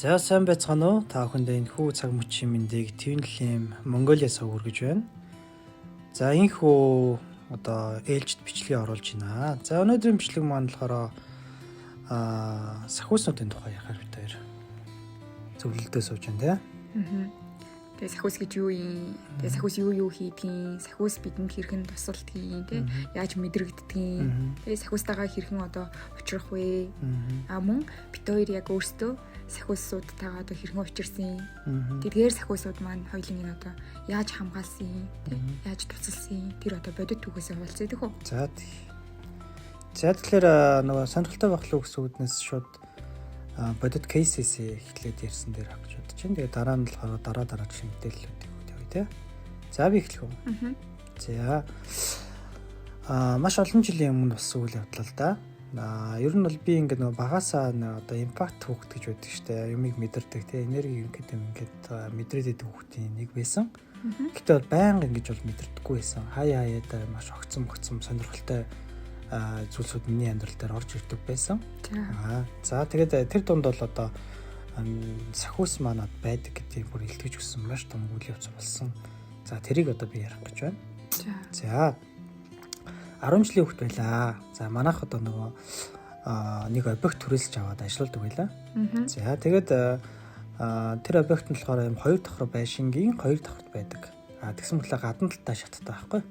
За сайн байцгаана уу? Та бүхэндээ энэ хүү цаг мөчийн мэндийг Твинлэм Монголиас хүргэж байна. За энэ хүү одоо ээлжид бичлэгээ оруулж байна. За өнөөдрийн бичлэг маань болохоор сахиуснуудын тухай ярих бид хоёр зөвлөлдөө сууж байна тийм. Тэгээ сахиус гэж юу юм? Тэгээ сахиус юу хийдгийг, сахиус бидэнд хэрхэн тусалдгийг, тий яаж мэдрэгддгийг, тэгээ сахиустайгаа хэрхэн одоо учрах вэ? Мөн бид хоёр яг өөрсдөө сахиусуудтайгаа одоо хэрхэн учирсан. Тэгэхээр сахиусууд маань хоёулын энэ одоо яаж хамгаалсан, тий яаж тусалсан тэр одоо бодит түүхээс хуваалцъя гэх үү? За тэгэхээр нөгөө сонирхолтой байх л гэсэн үгнээс шууд бодит кейсээс эхлээд ярьсан дээр авч бодож байна. Тэгээ дараа нь болохоор дараа жишээ мэдээллүүдийг өгье тий. За би эхлэх үү? За маш олон жилийн өмнө болсон үйл явдал л да. Ер нь бол би ингээд нөгөө багасаа одоо импакт хүүхэд гэж байдаг штэ. Юмыг мэдэрдэг тий энерги юм гэдэг ингээд мэдрээд идэг хүүхдийн нэг байсан. Гэтэ бол байнга ингэж бол мэдэрдэггүй байсан. Хаяад маш огцом сонирхолтой зүйлсүүд миний амьдрал дээр орж ирдэг байсан. За тэгээд тэр дунд бол одоо сахиус манад байдаг гэдгийг бүр илтгэж өгсөн маш том үйл явц болсон. За тэрийг одоо би ярих гэж байна. За 10 жилийн хүүхэд байлаа. За манайх одоо нөгөө нэг объект төрөлж аваад ажилладаг байлаа. За тэгээд тэр объект нь болохоор юм 2 давхар байшингийн 2 давхарт байдаг. Тэгсэн мэтлээ гадна талтай шаттай байхгүй.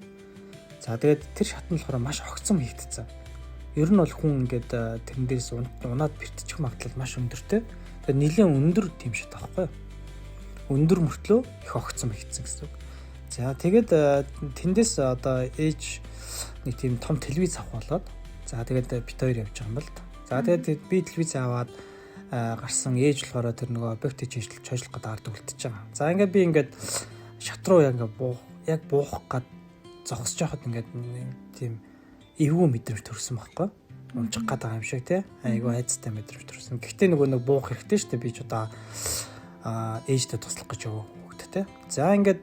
За тэгээд тэр шат нь болохоор маш огцом хийгдсэн. Ер нь бол хүн ингээд тэрэн дээрс унаад бэртчих магадлал маш өндөртэй. Тэгээд нэлээд өндөр тийм шат байхгүй. Өндөр мөртлөө их огцом хийгдсэн гэсэн үг. За тэгээд тэндээс одоо ээж нэг тийм том телевиз авах болоод за тэгээд бит хоёр явж байгаа юм бол та. За тэгээд би телевиз аваад гарсан ээж болохоор тэр нөгөө объектыг чойжлох гэдэг ард үлдчихэж байгаа. За ингээд би ингээд шат руу яг буух гад зогсож байхад ингээд тийм эвгүй мэдрэмж төрсөн байхгүй. Унчих гад байгаа юм шиг тий. Айгүй айцтай мэдрэмж төрсөн. Гэхдээ нөгөө буух хэрэгтэй шүү дээ. Би ч одоо ээжтэй туслах гэж өгдөө тий. За ингээд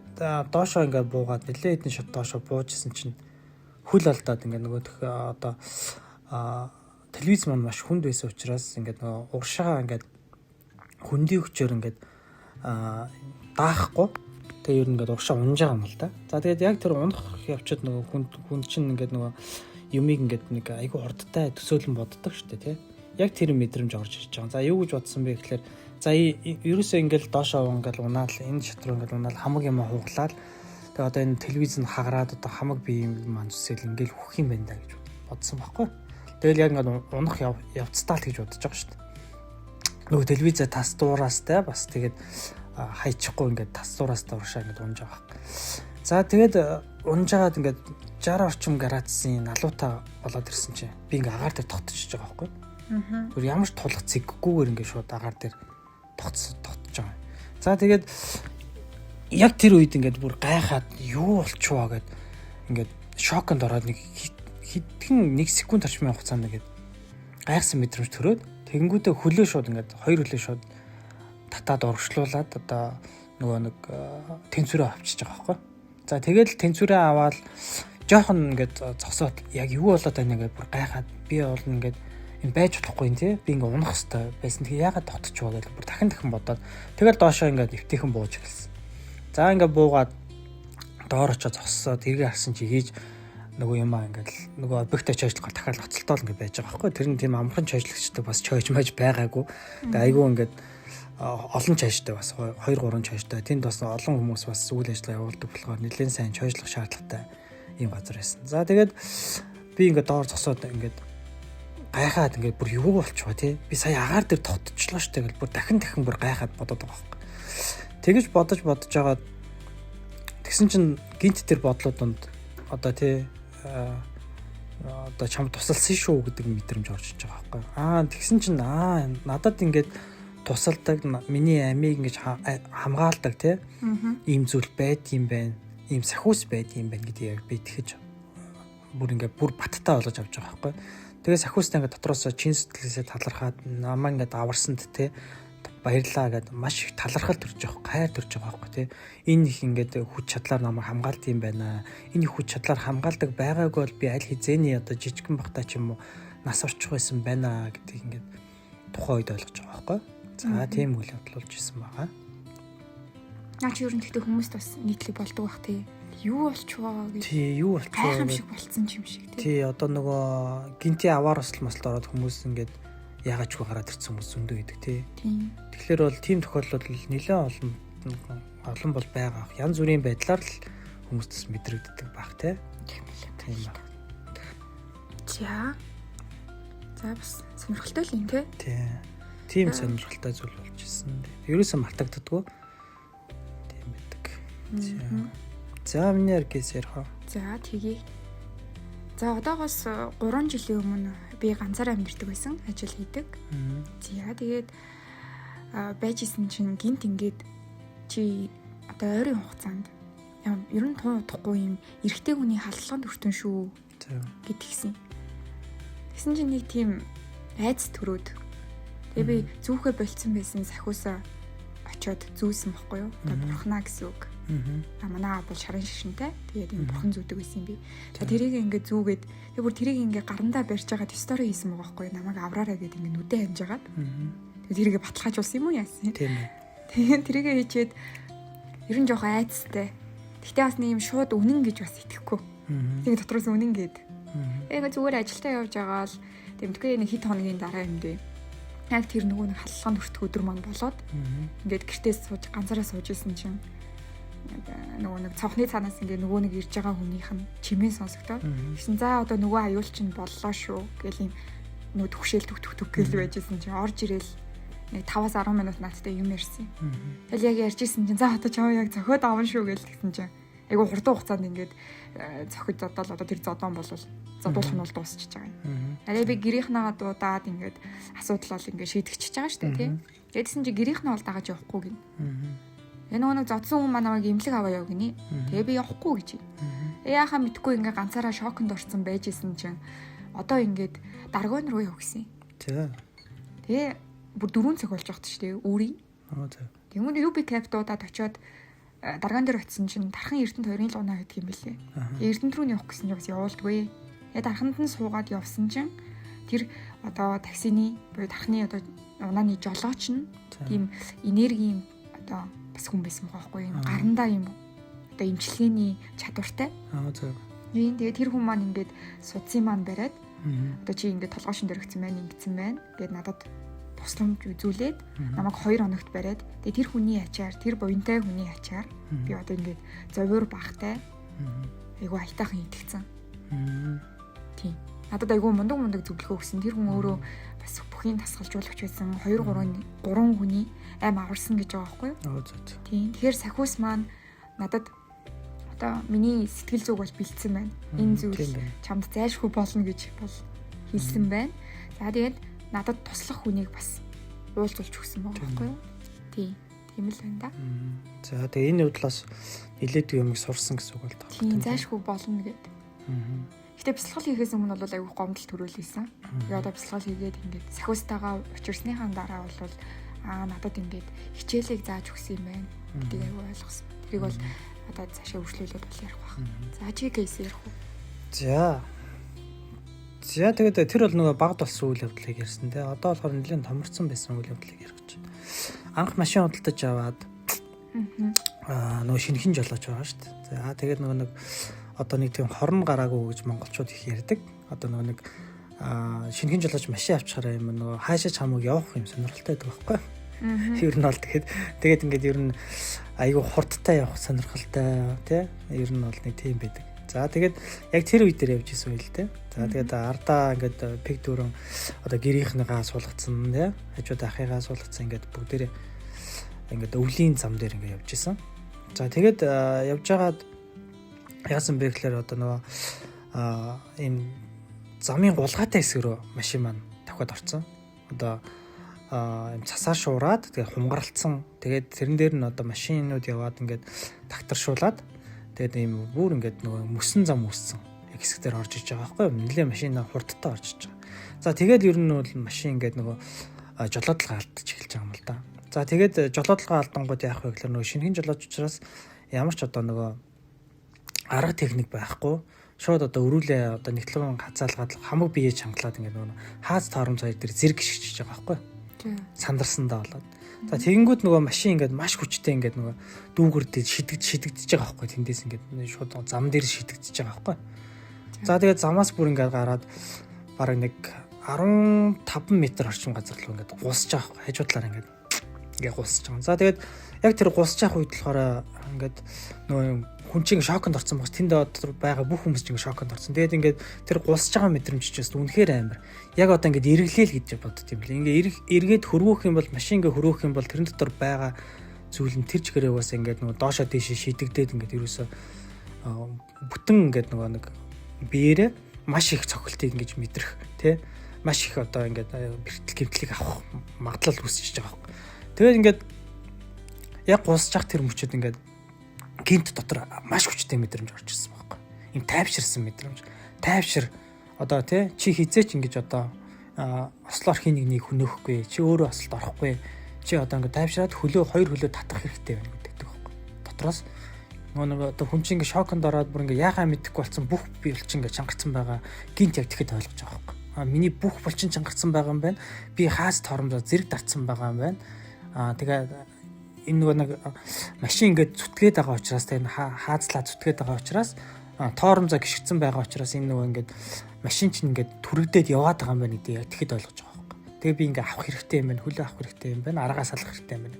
доошоо ингээд буугаад нэлээд хэдэн шат доошоо буужсэн чинь хөл алдаад ингээд нөгөө одоо телевиз маань маш хүнд байсан учраас ингээд нөгөө уршаа ингээд хөндий хүчээр ингээд даахгүй. Тэгээ ер нь ингээд уршаа унж байгаа юм л да. За тэгээд яг тэр унах явчаад нөгөө хүнд чинь ингээд нөгөө юмыг ингээд нэг айгүй хурдтай төсөөлөн боддог шүү дээ тий. Яг тэр мэдрэмж орж ирж байгаа. За юу гэж бодсон бэ гэхээр за ерөөсөө ингээд доошоо ингээд унаал энэ шат руу ингээд унаал хамаг юм хуглаад тэгээ одоо энэ телевиз нь хагараад одоо хамаг бие маань зүсэл ингээд хөх юм байна да гэж бодсон байхгүй. Тэгэл яг ингээд унах явцдаа л гэж бодож байгаа шүү дээ. Нөгөө телевизээ тас дуурастай бас тэгээд хайчихгүй ингээд тасуураас уршаа ингээд унж байгаа. За тэгээд унжгаад ингээд 60 орчим градусын налуутай болоод ирсэн чинь би ингээд агаар дээр тогтчихж байгаа байхгүй. Түр ямар ч тулах цэгггүйгээр ингээд шууд агаар дээр тогтчихж байгаа. За тэгээд яг тэр үед ингээд бүр гайхаад юу болчихваа гэд ингээд шоконд ороод нэг хэдхэн 1 секунд орчмын хугацаанд ингээд гайхсан мэдрэмж төрөөд тэгэнгүүтээ хөлөө шууд ингээд хоёр хөлөө шууд татаад урагшлуулад одоо нөгөө нэг тэнцвэрээ авчиж байгаа байхгүй. За тэгэл тэнцвэрээ аваад жоохон ингээд зогсоод яг юу болоод байна гэж бүр гайхаад би бол ингээд юм байж болохгүй юм тий. Би ингээд унах хэрэгтэй байсан. Тэгээ яагаад тогтчихваа гэж бүр дахин бодоод тэгэл доошоо ингээд нэвтээхэн бууж эхэлсэн. За ингээд буугаад доор очиж зогссоод эргээ харсан чи хийж нөгөө юмаа ингээд нөгөө объектаа чойжлохоор дахиад ноцолтол ингээд байж байгаа байхгүй. Тэр нь тийм амархан чойжлогчтой бас чойж мэж байгаагүй. Тэгээ айгүй ингээд олон чойжтой бас 2 3 чойжтой. Тэнд бас олон хүмүүс бас үйл ажиллагаа явуулдаг болохоор нэлээд сайн чойжлох шаардлагатай юм газар байсан. За тэгээд би ингээд доор зогсоод ингээд гайхаад ингээд бүр юу болчихвоо тий. Би сая агаар дээр тогтчихлоо штэ гэл бүр дахин бүр гайхаад бодоод байгаа байхгүй. Тэгэж бодож байгаад тэгсэн чинь гинт тэр бодлоо донд одоо тий одоо чам тусалсан шүү гэдэг мэдрэмж орж иж байгаа байхгүй. Тэгсэн чинь надад ингээд тусалдаг миний амийг ингэж хамгаалдаг тий ийм зүйл байд юм байна. Ийм сахиус байд юм байна гэдгийг би тэгэж бүр баттай болгож авч байгаа байхгүй. Тэгээ сахиустай ингээд дотроос чин сэтгэлээсээ талархаад намаа ингээд аварсанд тий баярлаа гэд маш их талархал төрж байгаа, хайр төрж байгаа байхгүй тий. Энэ их ингээд хүч чадлаар намайг хамгаалт юм байна. Энэ хүч чадлаар хамгаалдаг байгаагүй бол би аль хизээний одоо жижигхэн бахтай ч юм уу нас орчих байсан байна гэдгийг ингээд тухайн үед ойлгож байгаа байхгүй. За тийм үйл явдал болж исэн байгаа. Наач ер нь тэгтээ хүмүүст бас нийтлэг болдог бах тий. Юу болчихвоо гэж. Тий, юу болчихвоо гайхамшиг болцсон юм шиг тий. Тий, одоо нөгөө гинти аваар осол мосл ороод хүмүүс ингээд яагаад ч гараад ирсэн хүмүүс зөндөө идэг тий. Тэгэхээр бол тийм тохиолдол нэлээд олон бол байгаа. Янз бүрийн байдлаар л хүмүүст мэдрэгддэг баг тий. Тийм ба. За бас сонирхолтой л юм тий. Тийм сонирхолтой зүйл болж исэн. Ерөөсөө мартагддаггүй. Тийм байдаг. За миний яргээс ярих. За тгий. За одоогоос 3 жилийн өмнө би ганцаараа амьдардаг байсан, ажил хийдэг. За тэгээд байж исэн чинь гинт ингээд чи одоо ойрын хугацаанд ер нь тун удахгүй юм эрэгтэй хүний халдлаганд өртөн шүү гэдгийгсэн. Тэгсэн чинь нэг тийм айц төрөөд тэгээ би зүүхэ болцсон байсан сахиусаа очиод зүүсэн бохгүй юу? Одоо бурхнаа гэсэн үг. Манай бол шарын шишинтэй. Тэгээд энэ бурхан зүүдэг байсан юм би. За тэрийг ингээд зүүгээд тэг бүр тэрийг ингээд гарандаа барьж байгаа стори хийсэн байгаа байхгүй юу? Намайг авраарай гэдэг ингээд нүдэ ханж агаад. Тэгээд тэрийг баталгаажуулсан юм уу яасан? Тийм ээ. Тэгээд тэрийг хийчихэд ер нь жоохон айцтай. Гэхдээ бас нэг юм шууд үнэн гэж бас итгэхгүй. Тэгээд дотроос үнэн гээд. Тэгээд зүгээр ажилдаа явж байгаа л тэмдгээ нэг хэд хоногийн дараа юм дээ. Яг тэр нөгөө нэг халлаганд өртөх өдөр маань болоод ингээд гэртээ сууж ганцаараа сууж исэн чинь нөгөө нэг цонхны цаанаас ингээд нөгөө нэг ирж байгаа хүнийх нь чимээ сонсогдоо. Тэгсэн за одоо нөгөө аюул чинь боллоо шүү гэл юм нөгөө төгшөөл түг гэл байж исэн чинь орж ирэл нэг 5-10 минут наадтай юм ярьсан. Тэгэл яг ярьж исэн чинь за одоо чам яг зохиод авна шүү гэл тэгсэн чинь айгу хурдан хугацаанд ингээд зохиж зодоол одоо тэр зодон болвол зодуулах нь бол дуусчихж байгаа юм. Арай би гэрийнхнээгаа дуудаад ингээд асуудал бол ингээд шийдэгчиж байгаа шүү дээ тийм. Тэгээдсэн чи гэрийнхнээ бол дагаж явахгүй гин. Энэ нэг зодсон хүн манайг имлэг аваа яв гинэ. Тэгээ би явахгүй гэж. Яахаа мэдгүй ингээд ганцаараа шоконд орсон байж исэн чинь одоо ингээд даргоон руу яв гэсэн. Тэгээ бүр 4 цаг болж байгаа шүү дээ үүрий. Тэгмээ UB cap дуудаад очиод даргаан дээр очисон чинь тархан Эрдэнэт 2-ын л унаа гэдэг юм бэлээ. Эрдэнэт рүү явах гэсэн чинь бас явуулдгүй. Тэгээ дарханд нь суугаад явсан чинь тэр одоо таксины буюу тархны одоо унааны жолооч нь тийм энерги юм одоо бас хүн байсан байгаа байхгүй юм. Гарандаа юм одоо имчилгээний чадвартай. Тэгээ тэр хүн маань ингээд судсын маань бариад одоо чи ингээд толгойшин дөрөгцсөн байна, ингэсэн байна гэд надад тусламж үзүүлээд намайг 2 хоногт бариад тэгээ тэр хүний ачаар тэр буянтай хүний ачаар би одоо ингээд зовир багтай айгу айтайхан итгэцэн. Тийм. Надад айгу мундаг зөвлөгөө өгсөн. Тэр хүн өөрөө бас бүхийг тасгалжуулагч байсан. 2-3 хүний аим аварсан гэж байгаа байхгүй юу? Тийм. Тэгэхээр сахиус маань надад одоо миний сэтгэл зүг бол бэлдсэн байна. Энэ зүйл чамд зайлшгүй болно гэж бол хэлсэн байна. За тэгээд надад туслах хүнийг бас уулзуулж өгсөн байгаа байхгүй юу? Тийм л байна да. За тэгээ энэ худлаас нилээдгүй юмыг сурсан гэсэн үг бол таа. Тийм зайлшгүй болно гэдэг. Гэтэ бясалгал хийхээс өмнө бол аюу гомдол төрүүлсэн. Тэгээ одоо бясалгал хийгээд ингээд сахиустайгаа учирсныхаа дараа бол надад ингээд хичээлийг зааж өгсөн юм байна. Гэдгийг аюу ойлгосон. Тэрийг бол одоо цаашаа үргэлжлүүлээд бол ярих байна. За чи кейс ярих уу? За тэгээд тэр бол нөгөө багд болсон үйл явдлыг ярьсан те. Одоо болохоор нэлээд томорцсон байсан үйл явдлыг ярих гэж байна. Анх машин худалдаж аваад нөгөө шинэхэн жолооч байгаа шүү дээ. За тэгээд нөгөө нэг одоо нэг тийм хорн гараагүй гэж монголчууд их ярьдаг. Одоо нөгөө нэг шинэхэн жолооч машин авчихараа юм нөгөө хаашаа чамаг явах юм сонирхолтой байдаг байхгүй. Ер нь бол тэгээд ингээд ер нь айгүй хурдтай явах сонирхолтой тий. Ер нь бол нэг тийм байдаг. За тэгээд яг тэр үе дээр явж исэн үйл дээ. За тэгээд ардаа ингээд пик дөрөн одоо гэрийнхнийгаа суулгацсан тий. Хажууд ахыгаа суулгацсан ингээд бүгдээрээ ингээд өвлийн зам дээр ингээд явж исэн. За тэгээд явж байгаад яасан бэ гэхээр одоо нөгөө ийм замын гулгаатай хэсэг рүү машин маань давхад орсон. Одоо ийм цасаар шуураад тэгээд хумгаралцсан. Тэгээд тэрэн дээр нь одоо машинууд яваад ингээд тагтаршуулаад тэгээд ийм бүр ингээд нөгөө мөсөн зам үүссэн хэсэг дээр орж иж байгаа байхгүй юу? Нилээ машина хурдтай орж иж байгаа. За тэгээд ер нь бол машин ингээд нөгөө жолоодлого алдчих эхэлж байгаа юм л да. За тэгээд жолоодлого алдангууд яах вэ гэхээр нөгөө шинэхэн жолооч учраас ямар ч одоо нөгөө арга техник байхгүй. Шууд одоо өрүүлээ одоо нэгтлэн хазаалгаад хамаг бие чангалаад ингээд нөгөө хаац тооромж хоёр дээр зэрэг гიშгэж байгаа байхгүй. Сандарсандаа болоод. За тэгэнгүүт нөгөө машин ингээд маш хүчтэй ингээд нөгөө дүүгэрдээ шидэгдэж байгаа байхгүй тэндээс ингээд шууд зам дээр шидэгдэж байгаа байхгүй. За тэгээд замаас бүр ингээд гараад бараг нэг 15 м орчим газар руу ингээд гусж байгаа байхгүй. Хажуу талаар ингээд гусж байгаа. За тэгээд яг тэр гусж байгаа үед болохоор ингээд нөгөө хүн чинь шоконд орсон багс тэнд дотор байгаа бүх хүмүүс чинь шоконд орсон. Тэгээд ингээд тэр гусж байгаа мэдрэмж ч гэсэн үнэхээр амар. Яг одоо ингээд эргэлээл гэж бодд юм бэл. Ингээд эргээд хөрвөх юм бол машин ингээд хөрвөх юм бол тэрэн дотор байгаа зүйл нь тэр чигээрээ бас ингээд нөгөө доошоо тийш шидэгдээд ингээд ерөөсө бүтэн ингээд нөгөө нэг биеэрээ маш их цохилтыг ингэж мэдрэх тий маш их одоо ингээд бэртэл гэмтлийг авах магадлал үүсчихэж байгаа юм. Тэгээд ингээд яг гусж ах тэр мөчөд ингээд гинт дотор маш хүчтэй мэдрэмж орж ирсэн байхгүй. Ийм тайвширсан мэдрэмж. Тайвшир одоо тий чи хизээч ингэж одоо ослоор хин нэг хөнөөхгүй чи өөрөө ослолд орохгүй чи одоо ингээд тайвшираад хоёр хөлөө татах хэрэгтэй байна гэдэг байхгүй. Дотроос нөгөө одоо хүн чинь ингээд шоконд ороод бүр ингээд яахаа мэдэхгүй болсон бүх бие булчин ингээд чангарсан байгаа гинт яг тэгэхэд ойлгож байгаа байхгүй. Миний бүх булчин чангарсан байгаа юм байна. Би хаас торомжоо зэрэг дарцсан байгаа юм байна. Тэгээд энэ нөгөө нэг машин ингээд зүтгээд байгаа учраас тэгээд хаазлаа зүтгээд байгаа учраас торомзоо гიშгцэн байгаа учраас энэ нөгөө ингээд машин чинь ингээд түрэгдээд яваад байгаа юм байна гэдэг яг тэгэхэд ойлгож байгаа байхгүй. Тэгээ би ингээд авах хэрэгтэй юм байна, хөлөө авах хэрэгтэй юм байна, аргаа салах хэрэгтэй юм байна.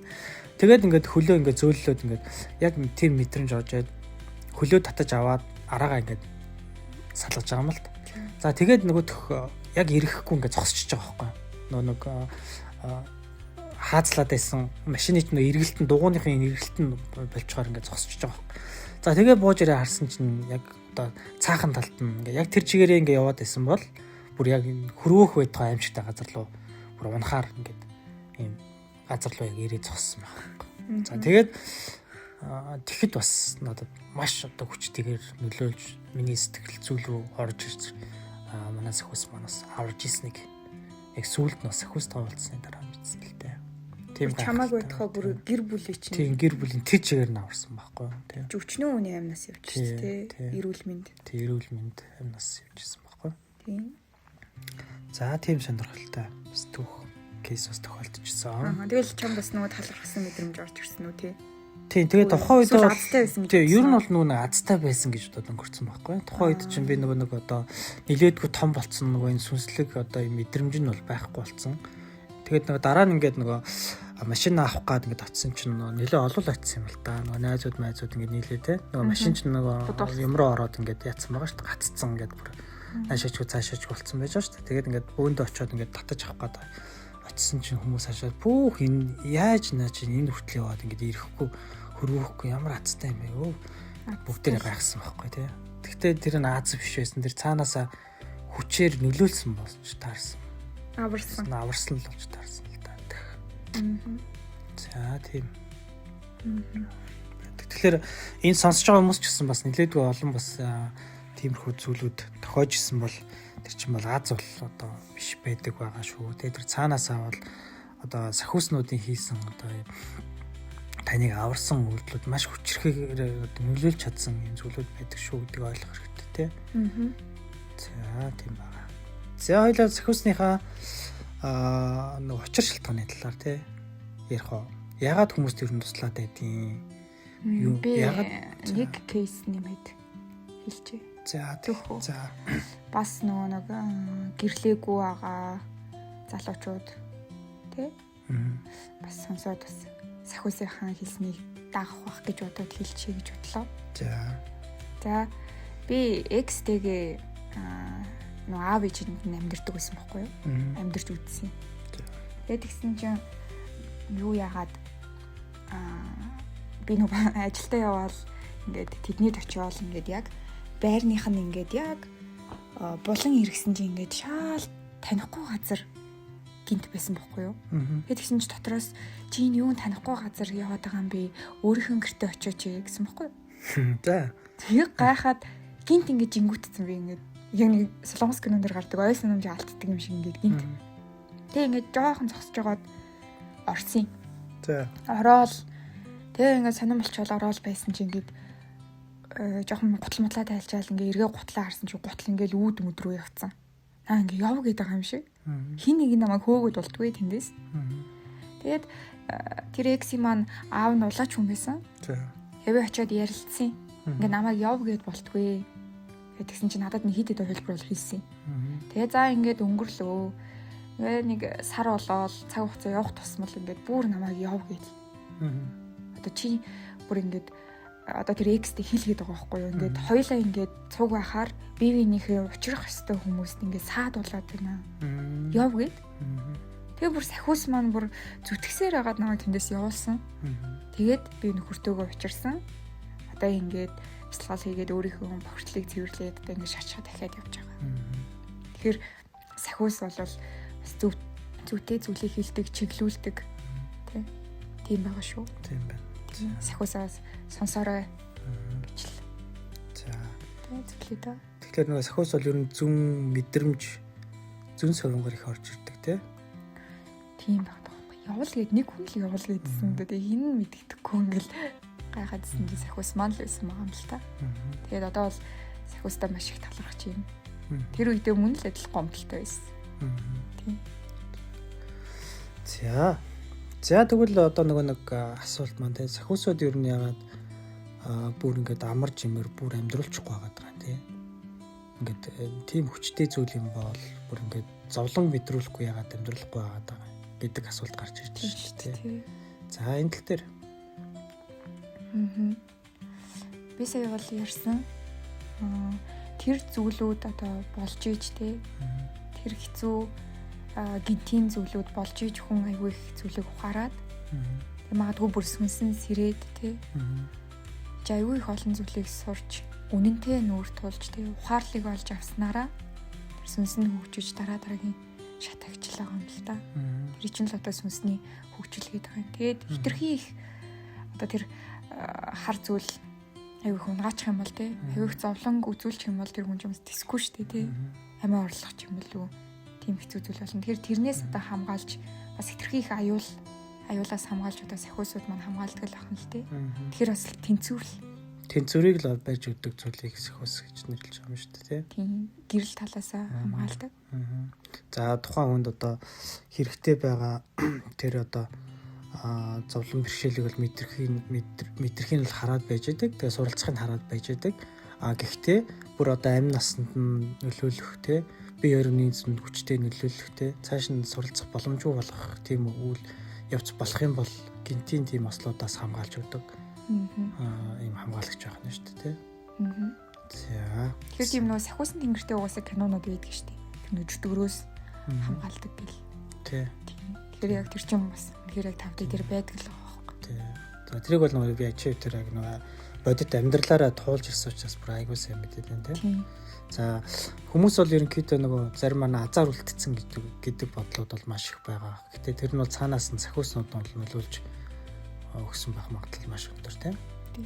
Тэгээд ингээд хөлөө ингээд зөөллөөд ингээд яг тэр мэдрэмж орж ирээд хөлөө татаж аваад араагаа ингээд салгаж байгаа юм л та. За тэгээд нөгөөх яг ирэхгүй ингээд зогсчихж байгаа байхгүй. Нэг хаацлаад байсан машины ч нөө эргэлтэн дугууныхын эргэлтэн болчоор ингээд зогсчихж байгаа байхгүй. За тэгээ бууж ирээ харсан чинь яг одоо цаахан талд нь ингээд яг тэр чигээрээ ингээд яваад байсан бол бүр яг хөрөөх байтугай аимшигтай газар руу бүр унахаар ингээд ийм газар руу яг ирээ зогссон байна. За тэгээд тэгэхэд бас надад маш одоо хүчтэйгээр нөлөөлж миний сэтгэл зүйн рүү орж ирж манай сахус манаас аварж ирснийг яг сүүлд нь сахус тоолцсны дараа мэдсэн л дээ. Тийм чамааг байтугай бүр гэр бүлийн чинь. Тийм гэр бүлийн тэр чигээр нь аварсан байхгүй юу? Тийм. Өчнөө үний амнаас явчихсан тий. Эрүүл мэнд. Тийм эрүүл мэнд амнаас явчихсан байхгүй юу? Тийм. За тийм сонирхолтой бас түүх кейс бас тохиолдчихсон. Тэгэл чам бас нөгөө талархсан мэдрэмж орж ирсэн үү тий. Тийм тэгээд тухайн үед азтай байсан гэж. Тийм ер нь бол нөгөө азтай байсан гэж бодоод өнгөрцөн байхгүй юу? Тухайн үед чинь би нөгөө одоо нилээдгүй том болцсон нөгөө энэ сүнслэг одоо юм мэдрэмж нь бол байхгүй болцсон. Тэгээд нөгөө дараа нь ингээд нөгөө машин авах гад ингээд авцсан чинь нэлээ олол очсон юм л да. Нөгөө найзууд ингээд нийлээ те. Нөгөө машин чинь нөгөө юм руу ороод ингээд яатсан байгаа шүү дээ. Гаццсан ингээд бүр наашаачгүй цаашаачгүй болцсон байж байгаа шүү дээ. Тэгээд ингээд бөөндөө очиод ингээд татаж авах гад очсон чинь хүмүүс хашаад пүүх энэ яаж наа чинь энэ хүртэл яваад ингээд ирэхгүй хөрвөхгүй ямар азтай юм бэ өө. Бүгдээрээ гайхсан байхгүй те. Тэгтээ тэр нь аз биш байсан. Тэр цаанаасаа хүчээр нөлөөлсөн болж таарсан. Аварсан л болж таарсан л да. За тийм. Тэгэхээр энэ сонсож байгаа хүмүүс ч гэсэн бас нэлээдгүй олон бас тиймэрхүү зүйлүүд тохиож исэн бол тэр чинь бол аз бол одоо биш байдаг байгаа шүү. Тэгээд тэр цаанаасаа бол одоо сахиуснуудын хийсэн одоо таныг аварсан үйлдэлүүд маш хүчрэхээр нөлөөлж чадсан юм зүйлүүд байдаг шүү гэдгийг ойлгох хэрэгтэй тий. За тийм байна. За хоёлаа сахиусныхаа нэг учир шалтгааны талаар тий ярих уу. Ягаад хүмүүс тэр нь туслаад байдیں۔ Юу ягаад нэг кейс нэмээд хэлчихье. За бас нэг гэрлээгүй байгаа залуучууд тий бас сонсоод бас сахиусынхаа хэлснийг даах бах гэж бодоод хэлчихье гэж бодлоо. За би экстэйгээ нөө аав ээжинд амьдэрдэг байсан байхгүй юу? Амьдэрч үзсэн. Тэгээд тэгсэн чинь юу яагаад би нөгөө ажилдаа явбал ингээд тэднийд очиод ингээд яг байрных нь ингээд яг булан иргсэн чинь ингээд шаал танихгүй газар гинт байсан байхгүй юу? Тэгээд тэгсэн чинь дотроос чи энэ юу танихгүй газар яваад байгаа юм би өөрийнхөө гэртээ очиоч гэсэн байхгүй юу? За. Тэг гайхаад гинт ингээд жингүүтсэн би ингээд яг нэг солонгос кинон дээр гардаг ойл санамжаа алддаг юм шиг ингээд гинт. Тэг ингээд жоохон зогсож байгаад орсон. За. Ороод тэг ингээд сонирм болчоод ороод байсан чинь ингээд жоохон гутал мотлаа тайлчаал ингээд эргээ гутлаа харсан чинь гутал ингээд үүд мөд рүү явцсан. Ингээд яв гээд байгаа юм шиг. Хин нэг намайг хөөгд болтгүй тэндээс. Тэгээд тэр экси маань аав нь улаач хүн байсан. Хэвээ очиод ярилцсан. Ингээ намайг яв гэд болтгүй. Тэгсэн чинь надад нэг хит хэд хувилбар хийсэн. Тэгээ за ингээд өнгөрлөө. Ингээ нэг сар болоод цаг хугацаа явах тусмал ингээд бүр намайг яв гэд. Одоо чи бүр ингээд одоо тэр экстэй хийлгээд байгаа байхгүй юу? Ингээд хоёлаа ингээд цуг байхаар бие биенийхээ учрах ёстой хүмүүст ингээд саад болоод байна. Яв гэд. Тэгээ бүр сахиус маань бүр зүтгэсээр хагаад намайг тэндээс явуулсан. Тэгээд би нөхөртөөгөө учирсан. Одоо ингээд бяцлал хийгээд өөрийнхөө бохирдлыг цэвэрлээд одоо ингээд шашхаа дахиад явж байгаа. Тэгэхээр сахиус бол бас зүйтэй зүйлийг хийлдэг, чиглүүлдэг. Тийм байгаа шүү. Тийм байна. Сахиусаас сонсорой гэж л. За. Зөвлөе дөө. Тэгэхээр нөгөө сахиус бол ер нь зүн мэдрэмж, зүн совингоор их орж ирдэг тий. Тийм байна. Явуул гээд нэг хүн л явуул гэдсэн. Тэгээ хин мэддэхгүй ингээл гайхаадсэн чинь сахиус маань л байсан байгаа юм л та. Тэгээд одоо бол сахиустай маш их талархаж байна. Тэр үедээ мөн л адил гомдолтой байсан. Тийм. За тэгвэл одоо нөгөө нэг асуулт маань тий сахиусууд ер нь ягаад бүр ингээд амар жимээр бүр амьдруулчихгүй байгаа юм тий. Ингээд тийм хүчтэй зүйл юм бол бүр ингээд зовлон мэдрүүлэхгүй ягаад амьдруулахгүй байгаа гэдэг асуулт гарч ирж байна шүү дээ тий. За энэ тал дээр би сая бол ярьсан тэр зүйлүүд одоо болж иж тий. Тэр хэцүү гинтийн зүйлүүд болж иж хүн аягүй их зүйлийг ухаарад магадгүй бүр сүнсэн сэрээд тий. Аягүй их олон зүйлийг сурч үнэнтэй нүүр тулж тий ухаарлыг олж авснараа тэр сүнс нь хөгжиж дараагийн шат агчлаа юм л та. Тэр чинь л одоо сүнсний хөгжил гэдэг юм. Тэгээд хитрхи их одоо тэр хар зүйл аягүй их унгаачих юм бол тий аягүй их зовлонг үзүүлчих юм бол тэр хүн ч юмс тэсгүй шүү дээ тий. Амиа орлох юм болов уу? Тийм хэцүү зүйл болно. Тэгэхээр тэрнээс одоо хамгаалж бас хитрхи их аюулаас хамгаалж одоо сахиусууд маань хамгаалдаг л ахна л тий. Тэгэхээр бас тэнцвэрийг л байж өгдөг зүйлийг сахиус гэж нэрлэж байгаа юм шүү дээ тий. Тийм гэрэл талаасаа хамгаалдаг. За тухайн хүнд одоо хэрэгтэй байгаа тэр одоо зовлон бэрхшээлийг бол мэдрэхийг л хараад байж байдаг. Тэгээ суралцахыг хараад байж байдаг. Гэхдээ бүр одоо амь насанд нь нөлөөлөх тий бие орны зүнд хүчтэй нөлөөлөхтэй цааш нь суралцах боломжгүй болох тийм үйл явц болох юм бол гинтийн тийм ослоодаас хамгаалж өгдөг. Ийм хамгаалагч байх нь шүү дээ тий. За. Тэгэхээр тийм нөгөө сахиусан тэнгэртэй угаасаа кинонууд байдаг шүү дээ. Тэр нөгөө жүдгөрөөс хамгаалдаг гэл. Тий. Тэгэхээр яг тэр чинь бас тэгэхээр яг тавтай дээр байдаг л байгаа байхгүй. Тий. За тэрийг бол нөгөө би ачив тэр яг нөгөө бодит амьдралаараа туулж ирсэн учраас бүр айгуу сайн мэдээд байна тий. За хүмүүс бол ерөнхийдөө нөгөө зарим маань азар үлдсэн гэдэг бодлууд бол маш их байгаа. Гэтэ тэр нь бол цаанаас нь сахиуснууд нь нөлөөлж өгсөн байх магадлал маш өндөр тийм.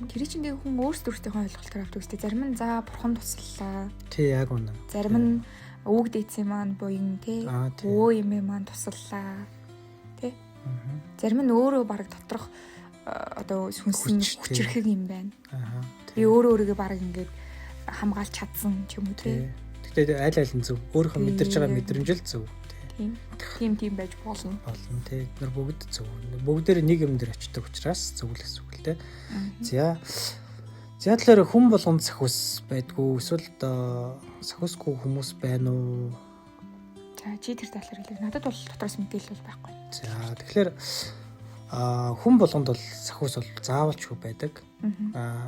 Тэр чинь нэг хүн өөрсдөө ойлголтоор авдаг үстэй. Зарим нь за бурхан туслалаа. Тий яг үнэ. Зарим нь өвөг дээдсийн маань буян тий. Өө эмээ маань туслалаа. Тий. Зарим нь өөрөө бараг доторх одоо сүнсэн хүчрэхэг юм байна. Би өөрийгөө бараг ингээд хамгаалж чадсан ч юм уу тий. Тэгтээ аль нь зөв өөрийнхөө мэдэрч байгаа мэдрэмжил зөв тийм байж болно тий. Бид нар бүгд зөв. Бүгдээр нэг юм дээр очдог учраас зөвлөс үг л тий. За тэгэхээр хүн болгонд сахиус байдгүй эсвэл одоо сахиусгүй хүмүүс байна уу? За чи тэр талаар хэлээ. Надад бол дотроос мэдээлэл бол байхгүй. За тэгэхээр хүн болгонд бол сахиус бол заавалчгүй байдаг.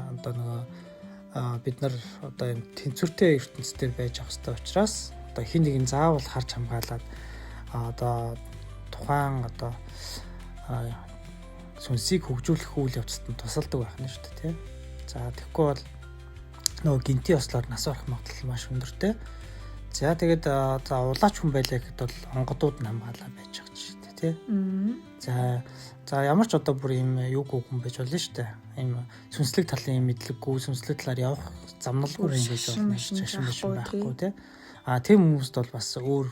Одоо нөгөө бид нар одоо энэ тэнцвэртэй ертөнцийн дээр байж ах хэвээр учраас одоо хин нэг нь заавал харж хамгаалаад одоо тухайн одоо сүнсийг хөгжүүлэх үйл явцад нь тусалдаг байх нь шүү дээ тий. За тэгэхгүй бол нөгөө гинти ослоор нас орох магадлал маш өндөртэй. За тэгээд за улаач хүн байлаа гэхэд бол онгодууд нь хамгаалаа байж байгаа ч шүү дээ тий. За ямар ч одоо бүр юм юугүй хүн байж болно шүү дээ. Ийм сүнслэг талын юм мэдлэггүй, сүнслэг талаар явах замналгүй хүн байж болно шашин байхгүй тий. Тийм хүмүүст бол бас өөр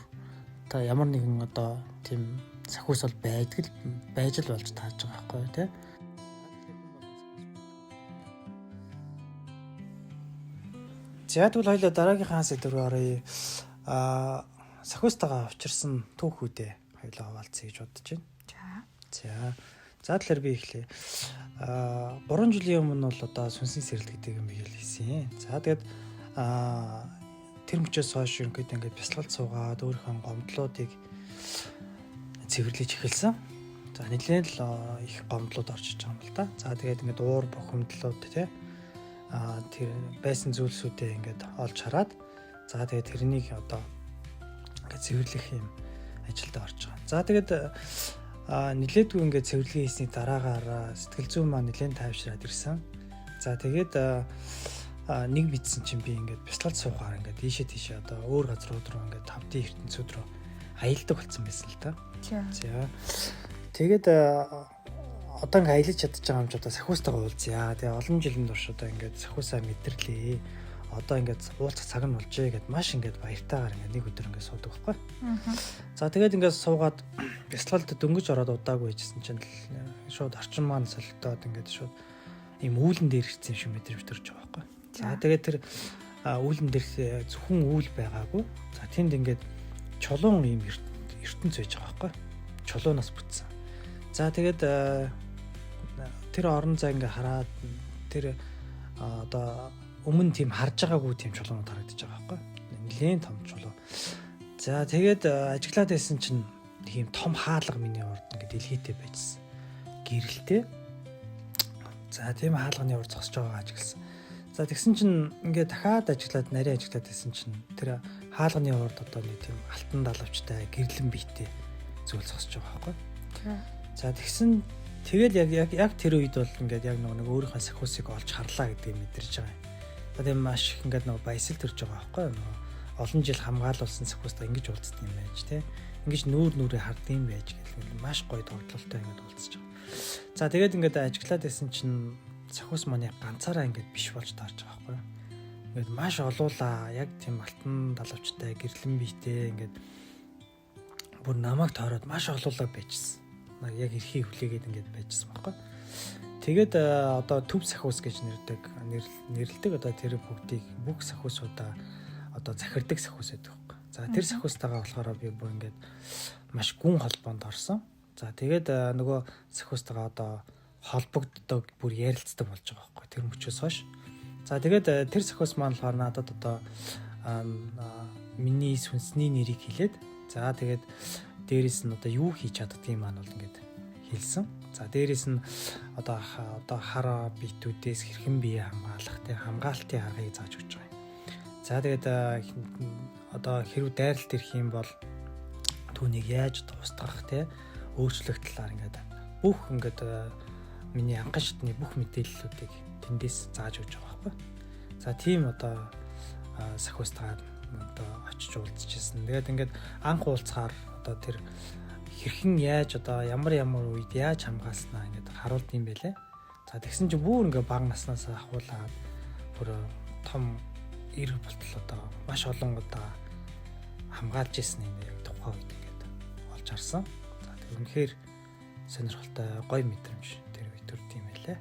та ямар нэгэн одоо тийм сахиус бол байж л болж тааж байгаа байхгүй тий. За тэгвэл хоёлаа дараагийнхаа сэдв рүү оръё. сахиустайгаа учирсан түүхүүдээ хоёулаа хуваалцъя гэж бодож байна. За тэгэхээр би эхлэе. 3 жилийн өмнө бол одоо сүнсний сэрэл гэдэг юм хийсэн. За тэгээд тэр мөчөөс хойш ингээд бясалгалд суугаад өөрийнхөө гомдлуудыг цэвэрлэж эхэлсэн. За нэлээд л их гомдлууд орж иж байгаа юм л да. За тэгээд ингээд уур бухимдлууд тий тэр байсан зүйлсүүдээ ингээд олж хараад за тэгээд тэрнийг одоо ингээд цэвэрлэх юм ажилд орж байгаа. За тэгээд нэлээдгүй ингээд цэвэрлэгээ хийсний дараагаар сэтгэл зүйн маань нэлээд тайвшраад ирсэн. За тэгээд нэг мэдсэн чинь би ингээд бясалгалд суугаар ингээд тийшээ одоо өөр газрууд руу ингээд 5D ертөнцүүд рүү аялдаг болсон байсан л да. За тэгээд одоо ингээд аялаж чадчих байгаа юм ч одоо сахиустайгаа уулзъя. Тэгээ олон жилийн турш одоо ингээд сахиусаа мэдэрлээ. Одоо ингээд уулзах цаг нь болжээ гэд маш ингээд баяртайгаар ингээд нэг өдөр ингээд суудаг байхгүй. За тэгээд ингээд суугаад бясалгалд дөнгөж ороод удаагүй байжсэн чинь шууд орчин маань солигдоод ингээд шууд ийм үүлэн дээр ирсэн юм шиг мэдрэмж төрж байгаа байхгүй. За тэгээд тэр үүлэн дээр зөвхөн үүл байгаагүй. За тэнд ингээд чулуун ийм ертөнц байж байгаа байхгүй. Чулуунаас бүтсэн. За тэгээд тэр орон зай ингээд хараад тэр одоо өмнө тийм харж байгаагүй тийм чулуунууд харагдаж байгаа байхгүй. Нэлээд том чулуу. За тэгээд ажиглаад байсан чинь тийм том хаалга миний урд ингээд дэлхийтэй байжсэн. Гэрэлтэй. За тийм хаалганы урд зогсож байгаа ажигласан. За тэгсэн чинь ингээд дахиад ажиглаад нарийн ажиглаад байсан чинь тэр хаалганы урд одоо нэг тийм алтан далавчтай гэрлэн биетэй зүйл зогсож байгаа байхгүй. За тэгсэн тэгэл яг тэр үед бол ингээд яг нэг өөрийнхөө сахиусыг олж харлаа гэдгийг мэдэрч байгаа юм. Тэгээд маш их ингээд нэг баясгал төрж байгаа байхгүй юу? Олон жил хамгаалуулсан сахиустай ингэж уулздаг юм байж тээ. Ингэж нүрээ хардсан юм байж гэх маш гоё тогтолтой ингээд уулзж байгаа. За тэгээд ингээд ажиглаад байсан чинь сахиус маань ганцаараа ингээд биш болж таарч байгаа байхгүй юу? Ингээд маш олуулаа яг тийм алтан далавчтай гэрлэн биетэй ингээд бүр намайг тойроод маш олуулаа байжсэн. Яг эрхийг хүлээгээд ингээд байжсэн байхгүй юу? Тэгээд одоо төв сахиус гэж нэрлэдэг одоо тэр бүгдийг бүх сахиусуудаа одоо захирдаг сахиус гэдэг байхгүй. За тэр сахиустайгаа болохоор би бүр ингээд маш гүн холбоонд орсон. За тэгээд нөгөө сахиустайгаа одоо холбогддог бүр ярилцдаг болж байгаа байхгүй тэр мөчөөс хойш. За тэгээд тэр сахиус маань болохоор надад одоо миний сүнсний нэрийг хэлээд за тэгээд дээрэс нь одоо юу хийж чаддгийг маань бол ингээд хэлсэн. За дээрэс нь одоо хараа битүүдээс хэрхэн бие хамгаалах те хамгаалтын аргыг зааж өгч байгаа юм. За тэгээд одоо хэрв дайралт ирэх юм бол түүнийг яаж устгах те өөрчлөх талаар ингээд бүх ингээд миний анхан шатны бүх мэдээллүүдийг тэндээс зааж өгч байгаа байхгүй. За тийм одоо сахиустайгаар одоо очиж уулзчихсан. Тэгээд ингээд анх уулзахаар одоо тэр хэрхэн яаж одоо ямар үед яаж хамгаалснаа ингээд харуулд юм байлээ. За тэгсэн чинь бүр ингээд бага наснаас ахуулаад бүр том эрг болтол одоо маш олон одоо хамгаалж ирсэн юм яг тухайн үед ингээд олж харсан. За тэг үнэхээр сонирхолтой гоё мэдрэмж тэр үед төрд юм байлээ.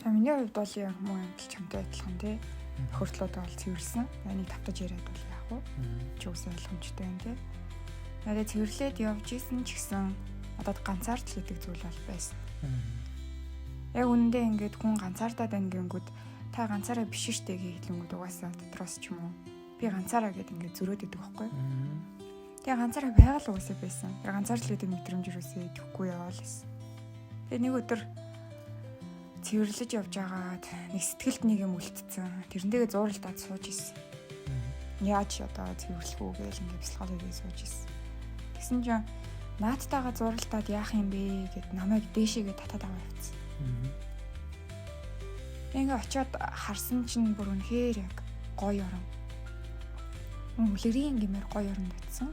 За миний хувьд бол яг мөн чамтай адилхан тий. Хөртлөөдөө бол цэвэрлсэн. Энийг тавтаж яриад бол яах вэ? Ч үгүй ойлгомжтой юм тий. Надад цэвэрлээд явж исэн ч гэсэн надад ганцаард л гэдэг зүйл бол байсан. Яг үнэндээ ингээд хүн ганцаардаад байна гэнгүүт та ганцаараа биш штэ гэхлэнгүүд угаасаа дотроос ч юм уу би ганцаараа гэд ингээд зөрөөд идэг байхгүй. Тэгээ ганцаараа байгаль угаасаа байсан. Тэр ганцаард л гэдэг мэдрэмж юусээ идэхгүй яваал байсан. Тэгээ нэг өдөр цэвэрлэж явж байгаад нэг сэтгэлд нэг юм үлдсэн. Тэрнтэйгээ зууралтаад сууж исэн. Яаж одоо цэвэрлэх үү гэж ингээд бясалгал хийгээд сууж исэн. Тэгсэн чинь наадтайгаа зууралтаад яах юм бэ гэд намайг дээшээгээ татаад аваа явцсан. Ингээ очиод харсан чинь бүр үнэхээр яг гоё орон. Үлгэрийн гэмээр гоё орон батсан.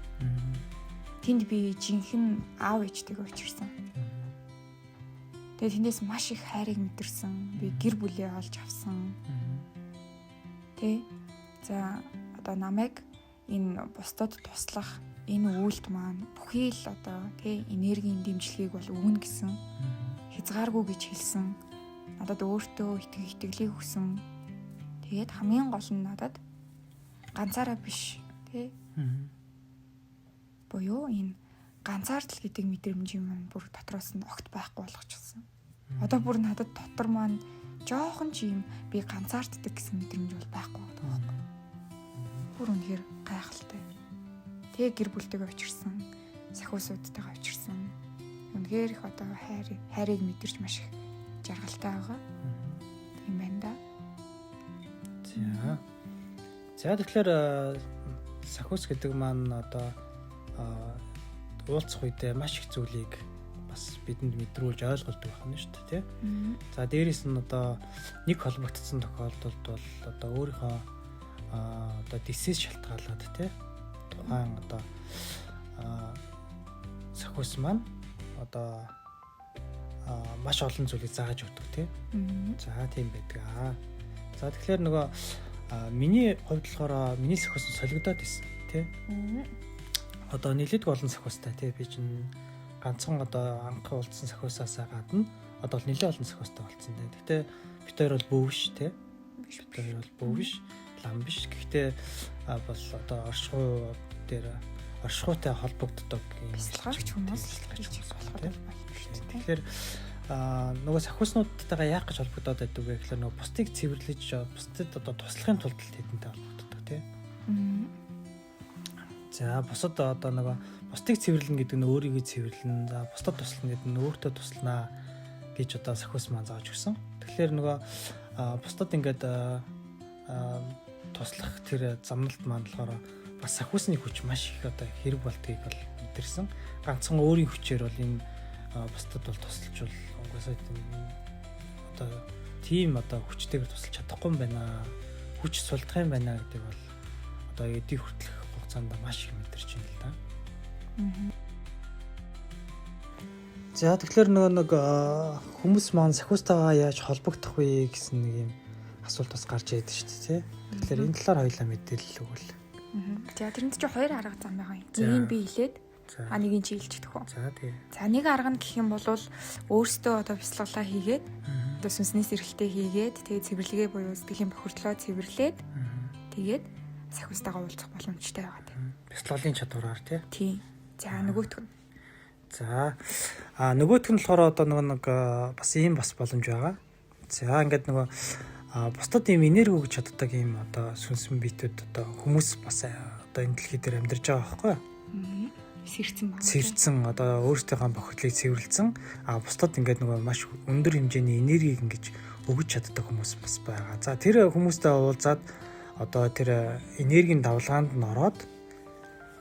Тэнд би жинхэнэ аав ээжтэйгээ очирсан. Тэгээ тэндээс маш их хайрыг мэдэрсэн. Би гэр бүлээ олж авсан. Тэ. За одоо намайг энэ бусдад туслах энэ үйлд маань бүхий л одоо тэ энергийн дэмжлэгийг бол өгнө гэсэн хязгааргүй гэж хэлсэн. Надад өөртөө итгэлийг өгсөн. Тэгээд хамгийн гол нь надад ганцаараа биш тий. Боёо энэ ганцаардал гэдэг мэдрэмж юм бүр дотроос нь огт байхгүй болгочихсон. Одоо бүр надад дотор маань жоохон ч юм би ганцаарддаг гэсэн мэдрэмж бол байхгүй байна. Бүр үнэхээр гайхалтай. Тэгээ гэр бүлтэйгээ очирсан, сахиусуудтайгаа очирсан. Үнэхээр их одоо хайрыг мэдэрч маш их жаргалтай байгаа. Тийм байна да. За тэгэхээр сахиус гэдэг маань одоо уулзах үедээ маш их зүйлийг бас бидэнд мэдрүүлж ойлгуулдаг байна шүү дээ, тий. За дээрээс нь одоо нэг холбогдсон тохиолдолд бол одоо өөрийнхөө одоо дисээс шалтгаалаад тий тухайн одоо сахиус маань одоо маш олон зүйлийг зааж өгдөг тий. За тийм байдаг. За тэгэхээр нөгөө миний хувьд болохоор миний сахиус солигдоод байсан тий. Одоо нэлээдгүй олон сахиустай тий би чинь ганцхан одоо анхаа уулзсан сахиусаас гадна одоо л нэлээд олон сахиустай болсон тий. Гэхдээ бид хоёр бол бөө биш тий. Бид хоёр бол бөө биш, лам биш. Гэхдээ бол одоо оршихуйтай холбогддог юм бяцлагч хүмүүс болоход тэгэхээр нөгөө сахиуснуудтайгаа яах гэж холбогдоод байдаг вэ гэхээр нөгөө бусдыг цэвэрлэж бусдад одоо туслахын тулд тэдэнтэй холбогддог тий. За бусад одоо нөгөө бусдыг цэвэрлэн гэдэг нь өөрийгөө цэвэрлэн, за бусдад туслана гэдэг нь өөртөө туслана гэж одоо сахиус маань зааж өгсөн. Тэгэхээр нөгөө бусдад ингээд туслах тэр замналт маань болохоор бас сахиусны хүч маш их одоо хэрэг болдгийг бол мэдэрсэн. Ганцхан өөрийн хүчээр бол энэ бусдад бол тусалж бол угаасаа одоо тийм одоо хүчтэйгээр тусалж чадахгүй юм байна. Хүч сулдах юм байна гэдэг бол одоо эдийн хүртэлх хугацаанд маш их мэдэрч байна л да. За тэгэхээр нэг хүмүүс маань сахиустайгаа яаж холбогдох вэ гэсэн нэг юм асуулт бас гарч ирээд шүү дээ. Тэгэхээр энэ талаар хоёулаа мэдээлэл өгвөл. За тэрэнд чи хоёр арга зам байгаа юм. Нэг нь би хэлээд нэг нь чи хэлж чадах уу? За тийм. За нэг арга нь гэх юм бол өөрсдөө одоо бяцлаглаа хийгээд одоо сүнснээс эрхэлтэй хийгээд тэгээд цэвэрлэгээ буюу сэтгэлийн бохирдлоо цэвэрлээд тэгээд сахиустайгаа уулзах боломжтой байгаа тийм. Бяцлаглалын чадвараар тийм. За нөгөөх нь. За нөгөөх нь болохоор одоо нэг бас ийм бас боломж байгаа. За ингээд нөгөө бусдад ийм энерги өгч чаддаг ийм одоо сүнсэн биетүүд одоо хүмүүс бас одоо энэ дэлхий дээр амьдарч байгаа байхгүй юу? Сэрцэн одоо өөрсдийнхөө бохирдлыг цэвэрлсэн бусдад ингээд нөгөө маш өндөр хэмжээний энергийг ингэж өгч чаддаг хүмүүс бас байгаа. За тэр хүмүүстэй уулзаад одоо тэр энергийн давлгаанд нь ороод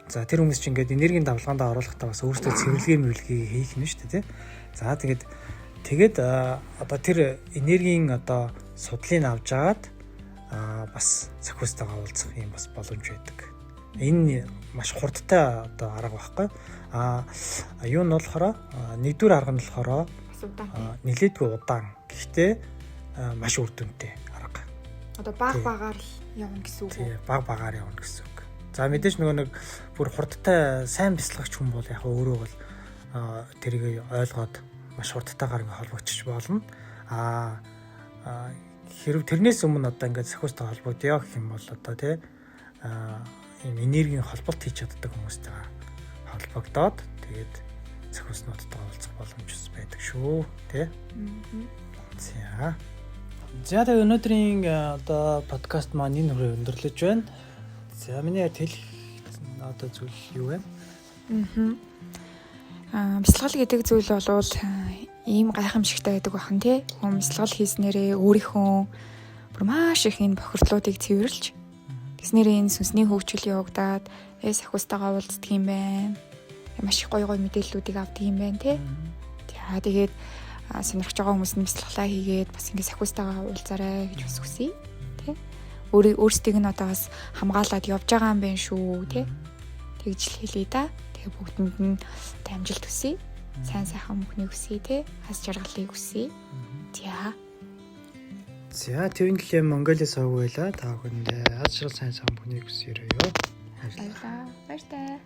за тэр хүмүүс чинь ингээд энергийн давлгаанд оруулахдаа бас өөрсдөө цэвэрлэгээ хийх нь шүү дээ тий. За тэгээд одоо тэр энергийн одоо судлыг авч агаад бас сахиустайгаа уулзах юм бас боломж байдаг. Энэ маш хурдтай одоо арга байхгүй. Юу нь болохоор нэгдүгээр арга нь болохоор нэлээдгүй удаан. Гэхдээ маш үр дүнтэй арга. Одоо баг-багаар явна гэсэн үг үү? Баг-багаар явна гэсэн үг. За мэдээж нөгөө нэг бүр хурдтай сайн бяцлагч хүн бол яг өөрөө бол тэрийг ойлгоод маш хурдтайгаар ингээ холбогдчих болно. Хэрв тэрнээс өмнө одоо ингээд сахиустай холбогдъё гэх юм бол одоо тий ийм энергийн холболт хийж чаддаг хүмүүстэйгээ холбогдоод тэгээд сахиуснуудтай уулзах боломж байдаг шүү тий. За тэгээд өнөөдрийн одоо подкаст маань энэ хүрээ өндөрлөж байна. За миний хэлэх одоо зүйл юу вэ? Бяцлал гэдэг зүйл бол ийм гайхамшигтай байдаг бахан тий. Хүн бяцлал хийснээрээ өөрийнхөө бүр маш их энэ бохирдлуудыг цэвэрлж тэснэрээ энэ сүнсний хөгжил явагдаад сахиустайгаа уулздаг юм байна. Маш их гоё мэдээллүүдийг авдаг юм байна тий. За тэгээд сонирхож байгаа хүмүүс нь бяцлаглаа хийгээд бас ингэ сахиустайгаа уулзаарай гэж бас хүсье тий. Өөрсдийг нь одоо бас хамгаалаад явж байгаа юм байна шүү тий. Тэгж л хэлье да. Тэгээ бүгдэнд нь амжилт хүсье. Сайн сайхан бүхнийг хүсье тий. Хас жаргалыг хүсье. За тэгвэл Монголиас авъя та бүхэндээ аз жаргал сайн сайхан бүхнийг хүсье ёо. Баярлалаа.